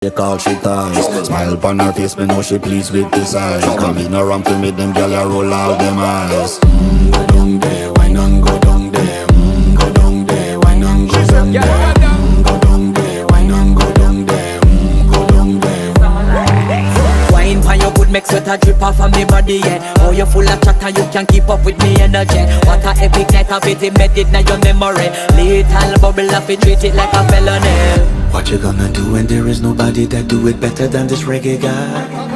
They call she ties. Smile upon her face, me know she pleased with this eyes. Come in around to me, them gyal a roll out them eyes. Go down there, why not go down there? Go down there, why not go down there? Go down there, why not go down there? Go down there. Wine pan your good, make sweat a drip off of me body, yeah. Oh, you full of chatter, you can't keep up with me energy. What a epic night of it, embedded in your memory. Little bubble up, it treat it like a felony. What you gonna do when there is nobody that do it better than this reggae guy?